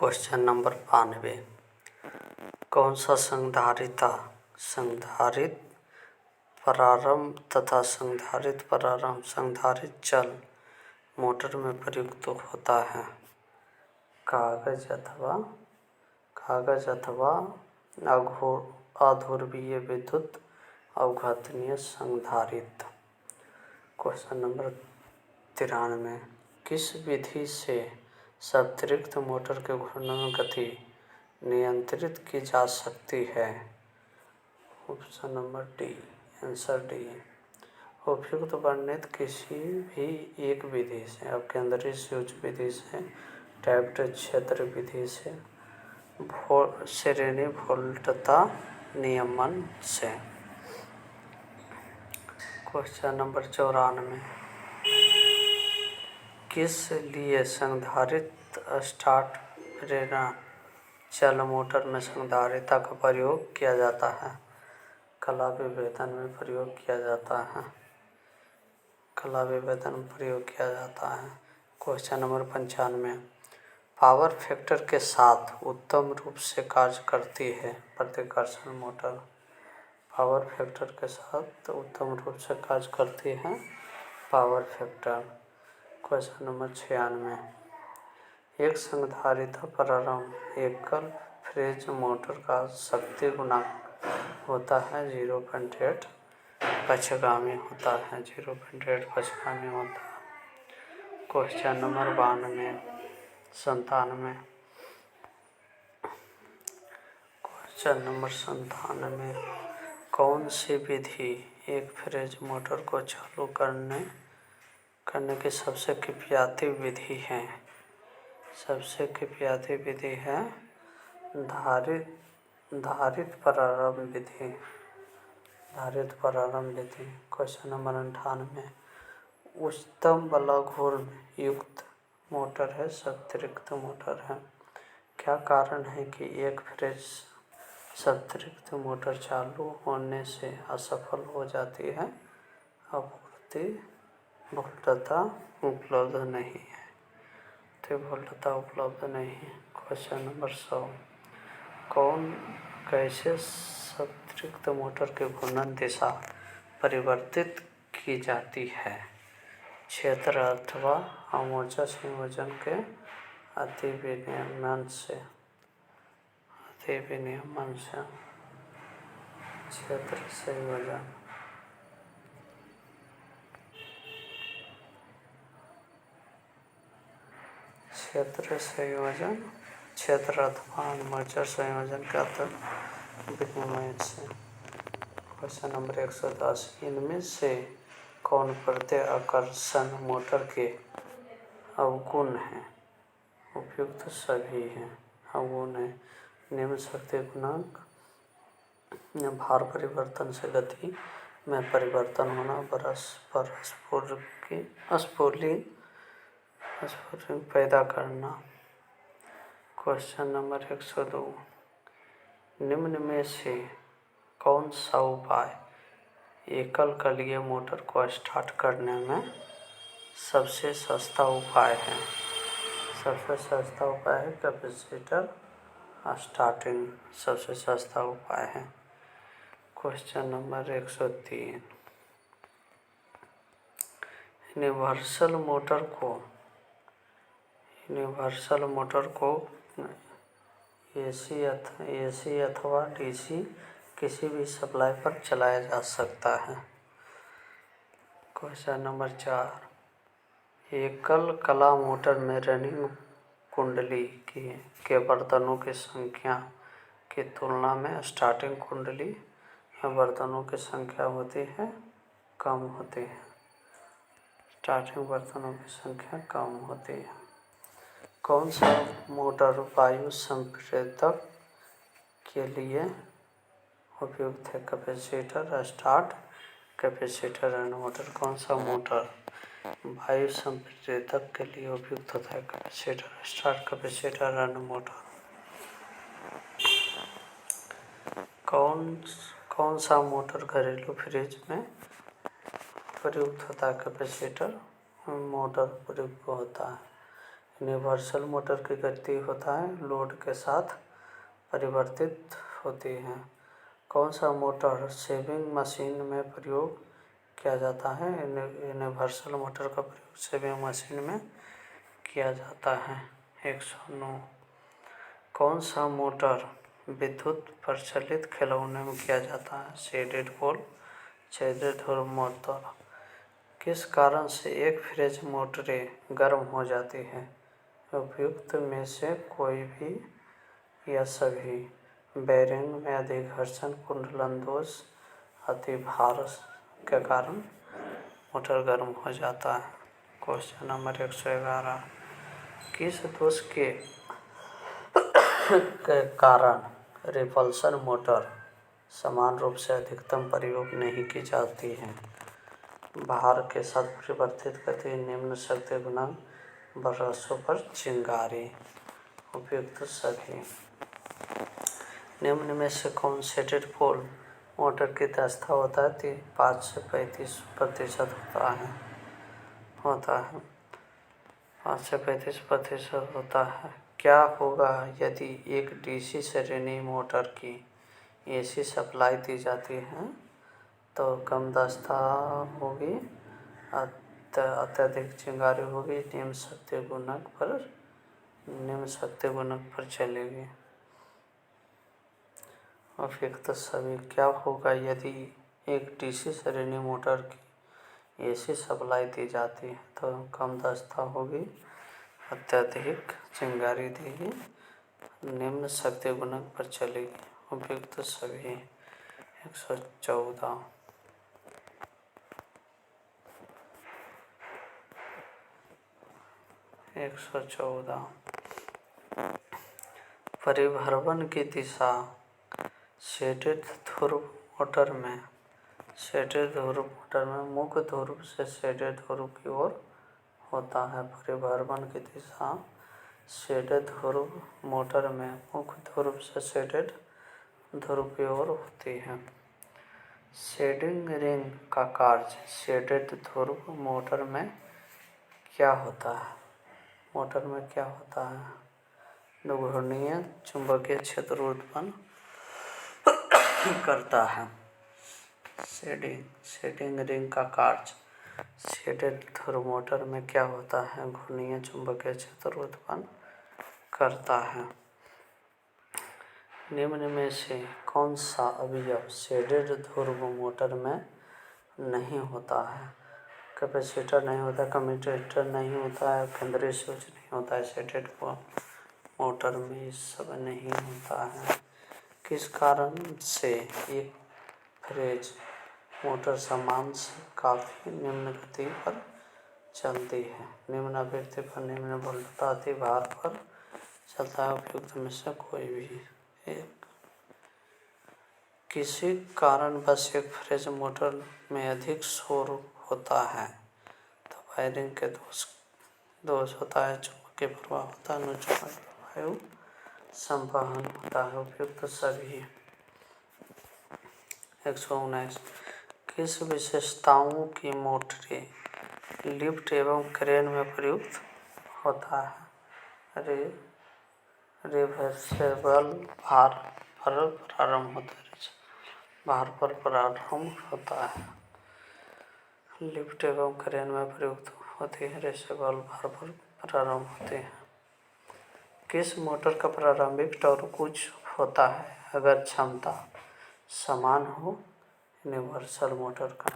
Question number 92। कौन सा संधारित्र प्रारंभ तथा संधारित्र प्रारंभ संधारित्र चल मोटर में प्रयुक्त होता है? कागज अथवा अध्रुवीय विद्युत अवघतनीय संधारित्र। Question number 93। किस विधि से संतृप्त मोटर के घूर्णन गति नियंत्रित की जा सकती है? Option number D, answer D. उपयुक्त वर्णित किसी भी एक विधि से, अब केंद्रीय स्विच विधि से, टैप्ड क्षेत्र विधि से, श्रेणी वोल्टता नियमन से। Question number 94। किस लिए संधारित्र स्टार्ट प्रेरण चल मोटर में संधारित्र का प्रयोग किया जाता है? कला विभेदन में प्रयोग किया जाता है। Question number 95। पावर फैक्टर के साथ उत्तम रूप से कार्य करती है प्रतिकर्षण मोटर। पावर फैक्टर के साथ उत्तम रूप से कार्य करती है पावर फैक्टर। Question number 96। एक संधारित्र प्रारंभ एकल फेज मोटर का शक्ति गुणांक होता है 0.8 पक्षगामी होता है। Question number 97। Question number 97। कौन सी विधि एक फेज मोटर को चालू करने की सबसे किफायती विधि है? सबसे किफायती विधि है धारित्र प्रारंभ विधि। Question number 98। उच्चतम बल घूर्ण युक्त मोटर है संतृप्त मोटर है। क्या कारण है कि एक फेज संतृप्त मोटर चालू होने से असफल हो जाती है? आपूर्ति वोल्टता उपलब्ध नहीं है। Question number 100। कैसे संतृप्त मोटर की घूर्णन दिशा परिवर्तित की जाती है? क्षेत्र अथवा आर्मेचर संयोजन के अति विनियमन से। क्षेत्र अथवा आर्मेचर संयोजन के अति विनियमन से। Question number 110। इनमें से कौन प्रत्याकर्षण मोटर के अवगुण है? उपयुक्त सभी हैं। अवगुण है निम्न शक्ति गुणांक, भार परिवर्तन से गति में परिवर्तन होना, परस्पर स्फुलिंग पैदा करना। Question number 102। निम्न में से कौन सा उपाय एकल कलीय मोटर को स्टार्ट करने में सबसे सस्ता उपाय है? सबसे सस्ता उपाय है कैपेसिटर स्टार्टिंग, सबसे सस्ता उपाय है। Question number 103। यूनिवर्सल मोटर को एसी अथवा डीसी किसी भी सप्लाई पर चलाया जा सकता है। Question number 4। एकल कला मोटर में रनिंग कुंडली के बर्तनों की संख्या की तुलना में स्टार्टिंग कुंडली में बर्तनों की संख्या कम होती है। कौन सा मोटर वायु संप्रेरक के लिए उपयुक्त है? Capacitor start, capacitor run motor. कौन सा मोटर वायु संप्रेरक के लिए उपयुक्त होता है? Capacitor start, capacitor run motor. कौन सा मोटर घरेलू फ्रिज में प्रयुक्त होता है? कैपेसिटर मोटर प्रयुक्त होता है। यूनिवर्सल मोटर की गति होता है लोड के साथ परिवर्तित होती है। कौन सा मोटर शेविंग मशीन में प्रयोग किया जाता है? यूनिवर्सल मोटर का प्रयोग शेविंग मशीन में किया जाता है। 109। कौन सा मोटर विद्युत प्रचलित खिलौने में किया जाता है? Shaded pole, shaded motor. किस कारण से एक फ्रिज मोटरें गर्म हो जाती है? उपयुक्त में से कोई भी या सभी? बेरिंग में अधिक घर्षण, कुंडलन दोष, अति भार के कारण मोटर गर्म हो जाता है। Question number 111। किस दोष के कारण रिपल्शन मोटर समान रूप से अधिकतम प्रयोग नहीं की जाती है? भार के साथ परिवर्तित गति, निम्न शक्ति गुणांक, बरसों पर चिंगारी। उपयुक्त सभी। निम्न में से कौन शेडेड पोल मोटर की दक्षता होता है? 5 से 35% होता है 5 से 35% होता है। क्या होगा यदि एक डीसी श्रेणी मोटर की एसी सप्लाई दी जाती है? तो कम दक्षता होगी, अत्यधिक चिंगारी होगी, निम्न शक्ति गुणक पर चलेगी। उपयुक्त सभी। क्या होगा यदि एक डीसी श्रेणी मोटर की एसी सप्लाई दी जाती है? तो कम दक्षता होगी, अत्यधिक चिंगारी देगी, निम्न शक्ति गुणक पर चलेगी। उपयुक्त सभी। 114। परिभ्रमण की दिशा शेडेड ध्रुव मोटर में मुख्य ध्रुव से शेडेड ध्रुव की ओर होता है। परिभ्रमण की दिशा शेडेड ध्रुव मोटर में मुख्य ध्रुव से शेडेड ध्रुव की ओर होती है। शेडिंग रिंग का कार्य शेडेड ध्रुव मोटर में क्या होता है? घूर्णीय चुंबकीय क्षेत्र उत्पन्न करता है। शेडिंग रिंग का कार्य शेडेड ध्रुव मोटर में क्या होता है? घूर्णीय चुंबकीय क्षेत्र उत्पन्न करता है। निम्न में से कौन सा अवयव शेडेड ध्रुव मोटर में नहीं होता है? कैपेसिटर नहीं होता, कम्यूटेटर नहीं होता है, केंद्रीय स्विच नहीं होता है। शेडेड मोटर में सब नहीं होता है। किस कारण से एक फ्रेज मोटर सामान्य से काफ़ी निम्न गति पर चलती है? निम्न आवृत्ति पर, निम्न वोल्टता, अति भार पर चलता है। उपयुक्त में से कोई भी एक। किसी कारणवश एक फ्रेज मोटर में अधिक शोर होता है तो वायरिंग के दोष होता है, चुंबकीय प्रवाह होता है, अनुचुंबकीय वायु संवहन होता है। उपयुक्त सभी। 119। किस विशेषताओं की मोटरें लिफ्ट एवं क्रेन में प्रयुक्त होता है? रिवर्सेबल भार पर प्रारंभ होता है। लिफ्ट एवं क्रेन में प्रयुक्त होती है, रिवर्सेबल भार पर प्रारंभ होती है। किस मोटर का प्रारंभिक टॉर्क उच्च होता है अगर क्षमता समान हो? यूनिवर्सल मोटर का।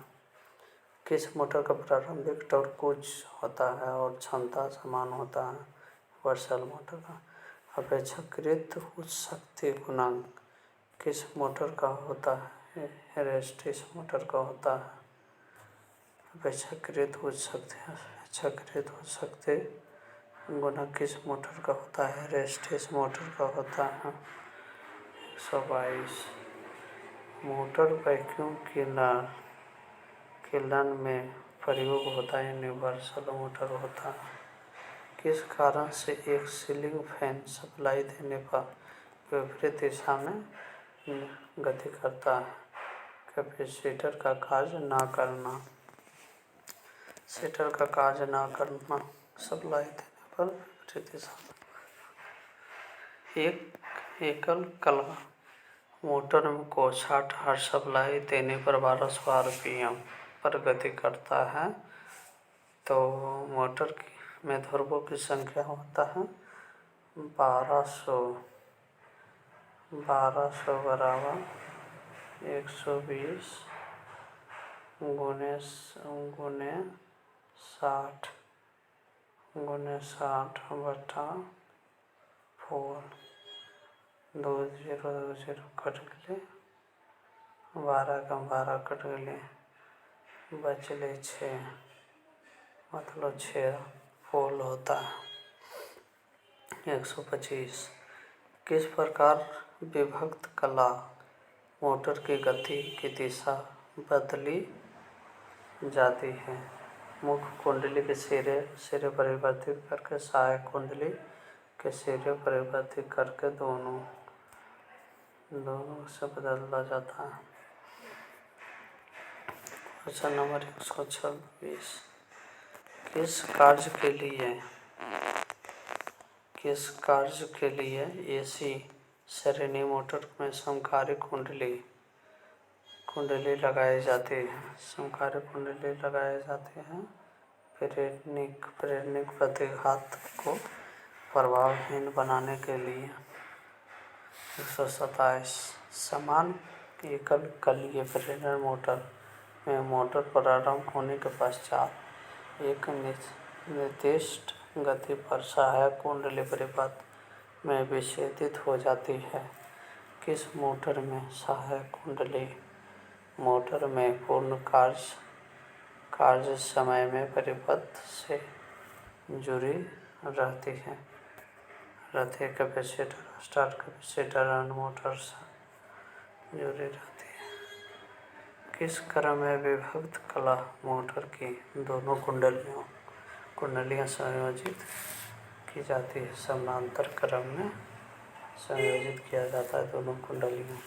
किस मोटर का प्रारंभिक टॉर्क उच्च होता है और क्षमता समान होता है? यूनिवर्सल मोटर का। अपेक्षाकृत उच्च शक्ति गुणांक किस मोटर का होता है? हेस्टेस मोटर का होता है। अपेक्षाकृत उच्च शक्ति गुणांक किस मोटर का होता है? हेस्टेस मोटर का होता है। 122। मोटर वैक्यूम क्लीनर में प्रयोग होता है, यूनिवर्सल मोटर होता है। किस कारण से एक सीलिंग फैन सप्लाई देने पर विपरीत दिशा में गति करता है? कैपेसिटर का कार्य न करना। सीटर का कार्य न करना, सप्लाई देने पर विपरीत दिशा। एक एकल कला मोटर को 60 हर्ट्ज सप्लाई देने पर 1200 आरपीएम पर गति करता है। तो मोटर में ध्रुवों की संख्या होता है 1200 बराबर 120 गुने 60 बटा 4। 2 0 कट गए, 12 का 12 कट गए, बचले 6, मतलब 6 पोल होता है। 125 किस प्रकार विभक्त कला मोटर की गति की दिशा बदली जाती है? मुख्य कुंडली के सिरे परिवर्तित करके सहायक कुंडली के सिरे परिवर्तित करके दोनों से बदला जाता है। क्वेश्चन नंबर 126 किस कार्य के लिए एसी श्रेणी मोटर में समकालिक कुंडली लगाई जाती है? समकालिक कुंडली लगाए जाते हैं प्रेरणिक प्रतिघात को प्रभावहीन बनाने के लिए। 127 समान एकल कलीय प्रेरण मोटर में मोटर प्रारंभ होने के पश्चात एक निर्दिष्ट गति पर सहायक कुंडली परिपथ में विच्छेदित हो जाती है। किस मोटर में सहायक कुंडली मोटर में पूर्ण कार्य समय में परिपथ से जुड़ी रहती है? कैपेसिटर स्टार्ट कैपेसिटर और मोटर से जुड़ी रहती है। किस क्रम में विभक्त कला मोटर की दोनों कुंडलियां संयोजित की जाती है? समानांतर क्रम में संयोजित किया जाता है दोनों कुंडलियों।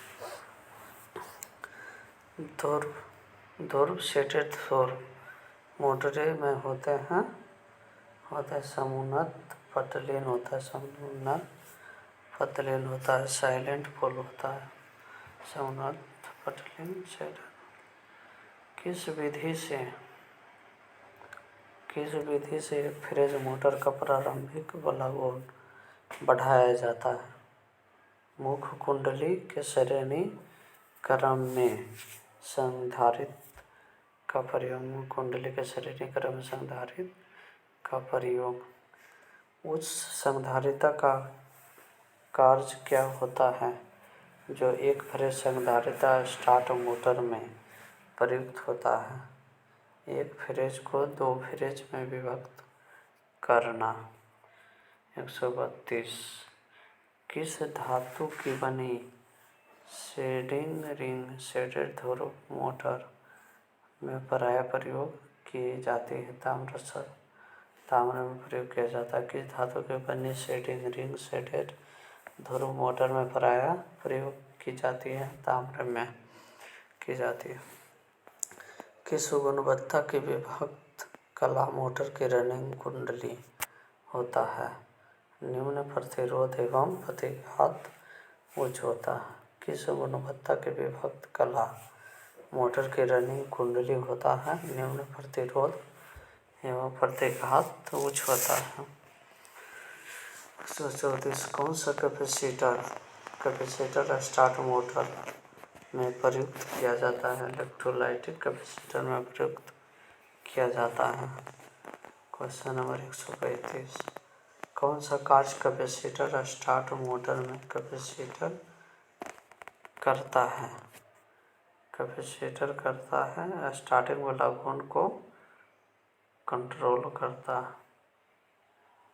ध्रुव सेटेड ध्रुव मोटरें में होते हैं समुन्नत पटलीन होता है साइलेंट पोल होता है समुन्नत पटलीन साइलेंट। किस विधि से एक फेज मोटर का प्रारंभिक बलागुण बढ़ाया जाता है? मुख्य कुंडली के श्रेणी क्रम में संधारित्र का प्रयोग। मुख्य कुंडली के श्रेणी क्रम में संधारित्र का प्रयोग। उच्च संधारित्र का कार्य क्या होता है जो एक फेज संधारित्र स्टार्ट मोटर में प्रयुक्त होता है? एक फेज को 2 फेज में विभक्त करना। 132 किस धातु की बनी शेडिंग रिंग शेडेड ध्रुव मोटर में प्रायः प्रयोग की जाती है? ताम्र में प्रयोग किया जाता है। किस धातु की बनी शेडिंग रिंग शेडेड ध्रुव मोटर में प्रायः प्रयोग की जाती है? ताम्र में की जाती है। किस गुणवत्ता की विभक्त कला मोटर की रनिंग कुंडली होता है? निम्न प्रतिरोध एवं प्रतिघात उच्च होता है। किस गुणवत्ता की विभक्त कला मोटर की रनिंग कुंडली होता है? निम्न प्रतिरोध एवं प्रतिघात उच्च होता है। 134 कौन सा कैपेसिटर स्टार्ट मोटर में प्रयुक्त किया जाता है? इलेक्ट्रोलाइटिक कैपेसिटर में प्रयुक्त किया जाता है। क्वेश्चन नंबर 135 कौन सा कार्य कैपेसिटर स्टार्ट मोटर में कैपेसिटर करता है? स्टार्टिंग बलागुण को कंट्रोल करता है।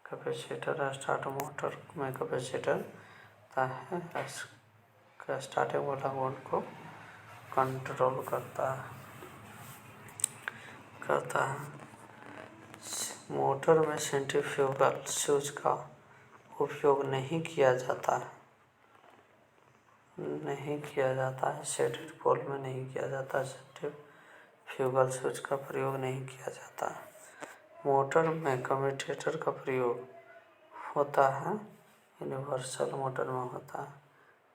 कैपेसिटर स्टार्ट मोटर में कैपेसिटर है स्टार्टिंग बलागुण को कंट्रोल करता है। मोटर में सेंट्रीफ्यूगल स्विच का उपयोग नहीं किया जाता है। शेडेड पोल में नहीं किया जाता। सेंट्रीफ्यूगल स्विच का प्रयोग नहीं किया जाता। मोटर में कम्यूटेटर का प्रयोग होता है, यूनिवर्सल मोटर में होता है।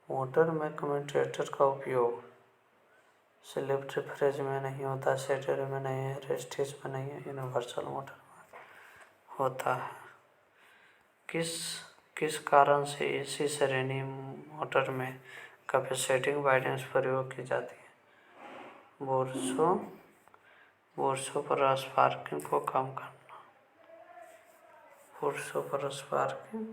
मोटर में कम्यूटेटर का उपयोग स्लिप रिफ्रेज में नहीं होता, सेटर में नहीं है, रेस्टिस में नहीं है, यूनिवर्सल मोटर में होता है। किस कारण से एसी श्रेणी मोटर में कैपेसिटिव वाइंडिंग्स प्रयोग की जाती है? बोर्सों पर स्पार्किंग को कम करना, बोर्सों पर स्पार्किंग